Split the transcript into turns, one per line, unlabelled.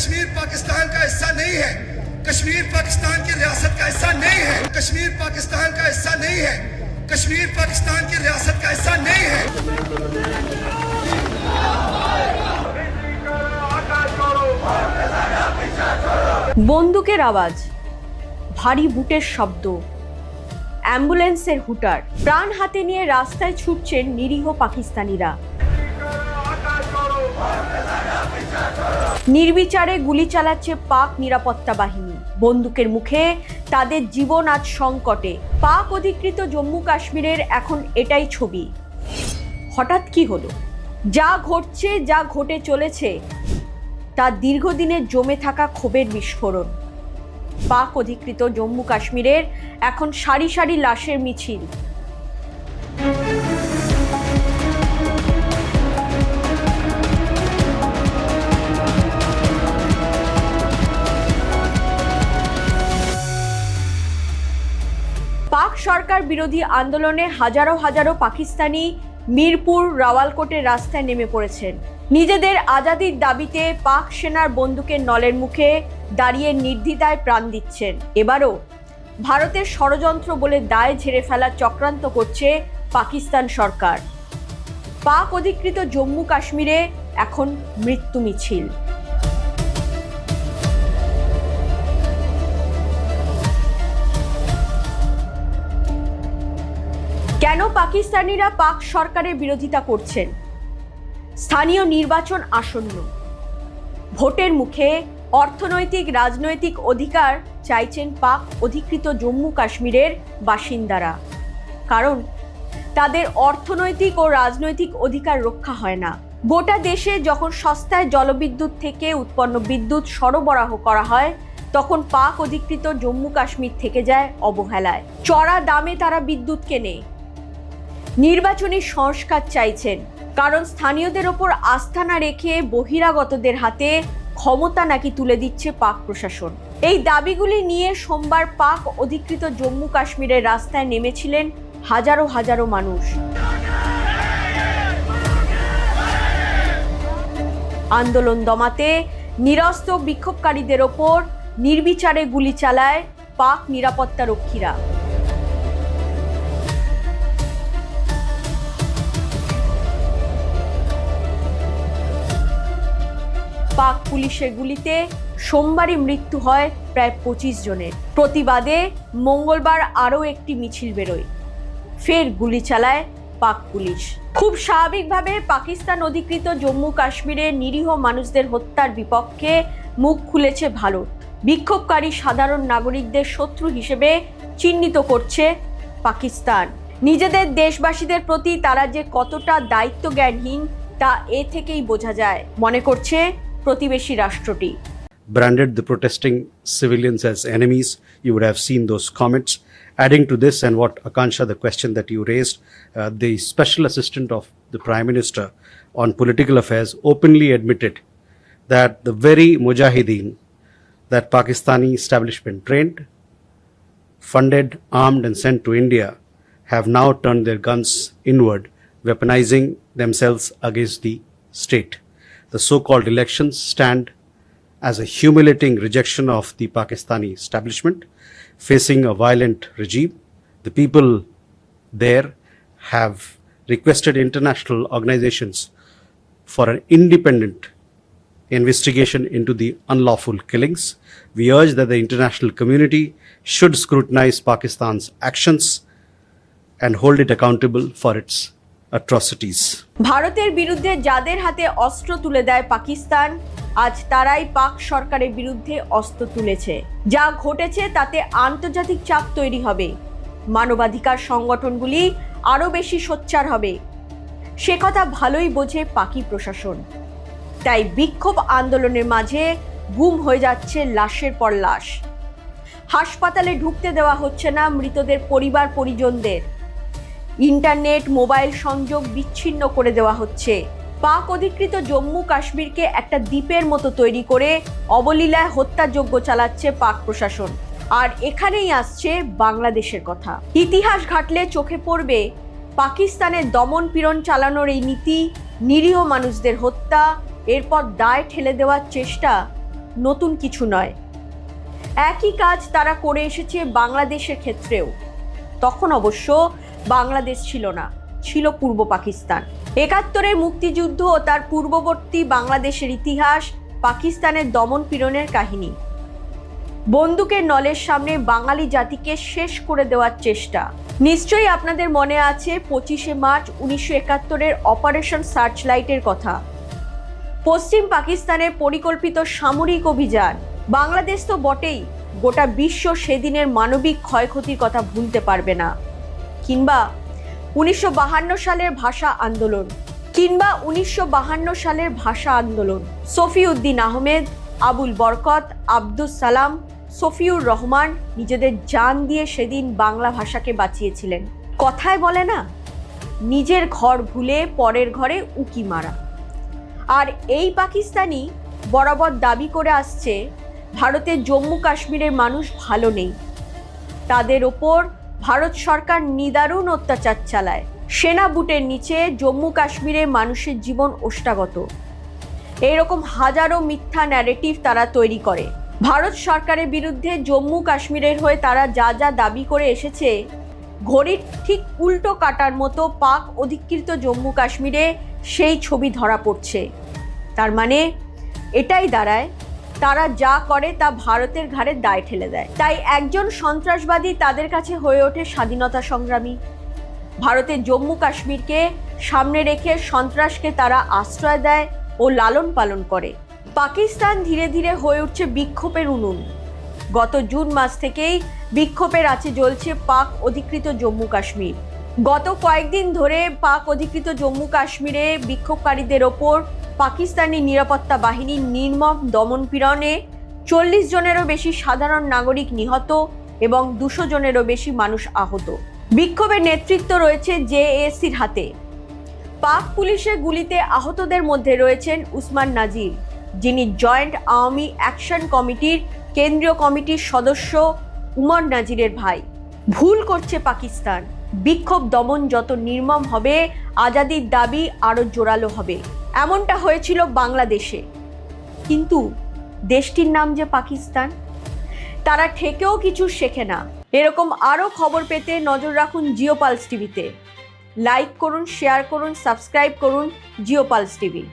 कश्मीर पाकिस्तान का हिस्सा नहीं है, कश्मीर पाकिस्तान की रियासत का हिस्सा नहीं है, कश्मीर पाकिस्तान का हिस्सा नहीं है, कश्मीर पाकिस्तान की रियासत का हिस्सा नहीं है।
বন্দুকের আওয়াজ, ভারী বুটের শব্দ, অ্যাম্বুলেন্সের হুটার, প্রাণ হাতে নিয়ে রাস্তায় ছুটছেন নিরীহ পাকিস্তানিরা। নির্বিচারে গুলি চালাচ্ছে পাক নিরাপত্তা বাহিনী। বন্দুকের মুখে তাদের জীবন আজ সংকটে। পাক অধিকৃত জম্মু কাশ্মীরের এখন এটাই ছবি। হঠাৎ কি হলো? যা ঘটছে, যা ঘটে চলেছে, তা দীর্ঘদিনের জমে থাকা ক্ষোভের বিস্ফোরণ। পাক অধিকৃত জম্মু কাশ্মীরের এখন সারি সারি লাশের মিছিল। পাক সরকার বিরোধী আন্দোলনে হাজারো হাজারো পাকিস্তানি মিরপুর রাওয়ালকোটের রাস্তায় নেমে পড়েছেন। নিজেদের আজাদির দাবিতে পাক সেনার বন্দুকের নলের মুখে দাঁড়িয়ে নির্দ্বিধায় প্রাণ দিচ্ছেন। এবারও ভারতের ষড়যন্ত্র বলে দায় ঝেড়ে ফেলার চক্রান্ত করছে পাকিস্তান সরকার। পাক অধিকৃত জম্মু কাশ্মীরে এখন মৃত্যু মিছিল। কেন পাকিস্তানিরা পাক সরকারের বিরোধিতা করছেন? স্থানীয় নির্বাচন আসন্ন। ভোটের মুখে অর্থনৈতিক রাজনৈতিক অধিকার চাইছেন পাক অধিকৃত জম্মু কাশ্মীরের বাসিন্দারা। কারণ তাদের অর্থনৈতিক ও রাজনৈতিক অধিকার রক্ষা হয় না। গোটা দেশে যখন সস্তায় জলবিদ্যুৎ থেকে উৎপন্ন বিদ্যুৎ সরবরাহ করা হয়, তখন পাক অধিকৃত জম্মু কাশ্মীর থেকে যায় অবহেলায়। চড়া দামে তারা বিদ্যুৎ কেনে। নির্বাচনী সংস্কার চাইছেন, কারণ স্থানীয়দের ওপর আস্থা না রেখে বহিরাগতদের হাতে ক্ষমতা নাকি তুলে দিচ্ছে পাক প্রশাসন। এই দাবিগুলি নিয়ে সোমবার পাক অধিকৃত জম্মু কাশ্মীরের রাস্তায় নেমেছিলেন হাজারো হাজারো মানুষ। আন্দোলন দমাতে নিরস্ত্র বিক্ষোভকারীদের ওপর নির্বিচারে গুলি চালায় পাক নিরাপত্তা রক্ষীরা। পাক পুলিশের গুলিতে সোমবারই মৃত্যু হয় প্রায় 25 জনের। প্রতিবাদে মঙ্গলবার আরও একটি মিছিল বেরোয়। ফের গুলি চালায় পাক পুলিশ। খুব স্বাভাবিকভাবে পাকিস্তান অধিকৃত জম্মু কাশ্মীরে নিরীহ মানুষদের হত্যার বিপক্ষে মুখ খুলেছে ভারত। বিক্ষোভকারী সাধারণ নাগরিকদের শত্রু হিসেবে চিহ্নিত করছে পাকিস্তান। নিজেদের দেশবাসীদের প্রতি তারা যে কতটা দায়িত্ব জ্ঞানহীন তা এ থেকেই বোঝা যায়, মনে করছে প্রতিবেশী রাষ্ট্রটি।
Branded the protesting civilians as enemies. You would have seen those comments. Adding to this, and what Akansha, the question that you raised, the special assistant of the Prime Minister on political affairs openly admitted that the very mujahideen that Pakistani establishment trained, funded, armed and sent to India have now turned their guns inward, weaponizing themselves against the state. The so-called elections stand as a humiliating rejection of the Pakistani establishment facing a violent regime. The people there have requested international organizations for an independent investigation into the unlawful killings. We urge that the international community should scrutinize Pakistan's actions and hold it accountable for its atrocities.
ভারতের বিরুদ্ধে যাদের হাতে অস্ত্র তুলে দেয় পাকিস্তান, আজ তারাই পাক সরকারের বিরুদ্ধে অস্ত্র তুলেছে। যা ঘটেছে তাতে আন্তর্জাতিক চাপ তৈরি হবে। মানবাধিকার সংগঠনগুলি আরও বেশি সোচ্চার হবে। সে কথা ভালোই বোঝে পাকি প্রশাসন। তাই বিক্ষোভ আন্দোলনের মাঝে গুম হয়ে যাচ্ছে লাশের পর লাশ। হাসপাতালে ঢুকতে দেওয়া হচ্ছে না মৃতদের পরিবার পরিজনদের। ইন্টারনেট মোবাইল সংযোগ বিচ্ছিন্ন করে দেওয়া হচ্ছে। পাক অধিকৃত জম্মু কাশ্মীরকে একটা দ্বীপের মতো তৈরি করে অবলীলায় হত্যাযজ্ঞ চালাচ্ছে পাক প্রশাসন। আর এখানেই আসছে বাংলাদেশের কথা। ইতিহাস ঘাটলে চোখে পড়বে পাকিস্তানের দমন পীড়ন চালানোর এই নীতি, নিরীহ মানুষদের হত্যা, এরপর দায় ঠেলে দেওয়ার চেষ্টা নতুন কিছু নয়। একই কাজ তারা করে এসেছে বাংলাদেশের ক্ষেত্রেও। তখন অবশ্য বাংলাদেশ ছিল না, ছিল পূর্ব পাকিস্তান। ৭১-এর মুক্তিযুদ্ধ ও তার পূর্ববর্তী বাংলাদেশের ইতিহাস পাকিস্তানের দমন পীড়নের কাহিনী। বন্দুকের নলের সামনে বাঙালি জাতিকে শেষ করে দেওয়ার চেষ্টা। নিশ্চয়ই আপনাদের মনে আছে ২৫শে মার্চ ১৯৭১-এর অপারেশন সার্চলাইটের কথা। পশ্চিম পাকিস্তানে পরিকল্পিত সামরিক অভিযান। বাংলাদেশ তো বটেই, গোটা বিশ্ব সেদিনের মানবিক ক্ষয়ক্ষতির কথা ভুলতে পারবে না। কিংবা ১৯৫২ সালের ভাষা আন্দোলন। সফিউদ্দিন আহমেদ, আবুল বরকত, আব্দুস সালাম, সফিউর রহমান নিজেদের জান দিয়ে সেদিন বাংলা ভাষাকে বাঁচিয়েছিলেন। কথায় বলে না, নিজের ঘর ভুলে পরের ঘরে উকি মারা। আর এই পাকিস্তানি বরাবর দাবি করে আসছে ভারতের জম্মু কাশ্মীরের মানুষ ভালো নেই, তাদের ওপর ভারত সরকার নিদারুণ অত্যাচার চালায়। সেনা বুটের নিচে জম্মু কাশ্মীরের মানুষের জীবন ওষ্ঠাগত। এইরকম হাজারো মিথ্যা ন্যারেটিভ তারা তৈরি করে। ভারত সরকারের বিরুদ্ধে জম্মু কাশ্মীরের হয়ে তারা যা যা দাবি করে এসেছে, ঘড়ির ঠিক উল্টো কাটার মতো পাক অধিকৃত জম্মু কাশ্মীরে সেই ছবি ধরা পড়ছে। তার মানে এটাই দাঁড়ায়, তারা যা করে তা ভারতের ঘাড়ে দায় ঠেলে দেয়। তাই একজন সন্ত্রাসবাদী তাদের কাছে হয়ে ওঠে স্বাধীনতা সংগ্রামী। ভারতের জম্মু কাশ্মীরকে সামনে রেখে সন্ত্রাসকে তারা আশ্রয় দেয় ও লালন পালন করে। পাকিস্তান ধীরে ধীরে হয়ে উঠছে বিক্ষোভের উনুন। গত জুন মাস থেকেই বিক্ষোভের আঁচে জ্বলছে পাক অধিকৃত জম্মু কাশ্মীর। গত কয়েকদিন ধরে পাক অধিকৃত জম্মু কাশ্মীরে বিক্ষোভকারীদের ওপর পাকিস্তানি নিরাপত্তা বাহিনীর নির্মম দমনপীড়নে ৪০ জনেরও বেশি সাধারণ নাগরিক নিহত এবং ২০০ জনেরও বেশি মানুষ আহত। বিক্ষোভের নেতৃত্ব রয়েছে জেএসির হাতে। পাক পুলিশের গুলিতে আহতদের মধ্যে রয়েছেন উসমান নাজির, যিনি জয়েন্ট আওয়ামী অ্যাকশন কমিটির কেন্দ্রীয় কমিটির সদস্য উমর নাজিরের ভাই। ভুল করছে পাকিস্তান। বিক্ষোভ দমন যত নির্মম হবে, আজাদির দাবি আরও জোরালো হবে। এমনটা হয়েছিল বাংলাদেশে, কিন্তু দেশটির নাম যে পাকিস্তান। তারা ঠেকেও কিছু শেখে না। এরকম আরও খবর পেতে নজর রাখুন জিও পালস টিভিতে। লাইক করুন, শেয়ার করুন, সাবস্ক্রাইব করুন জিও পালস টিভি।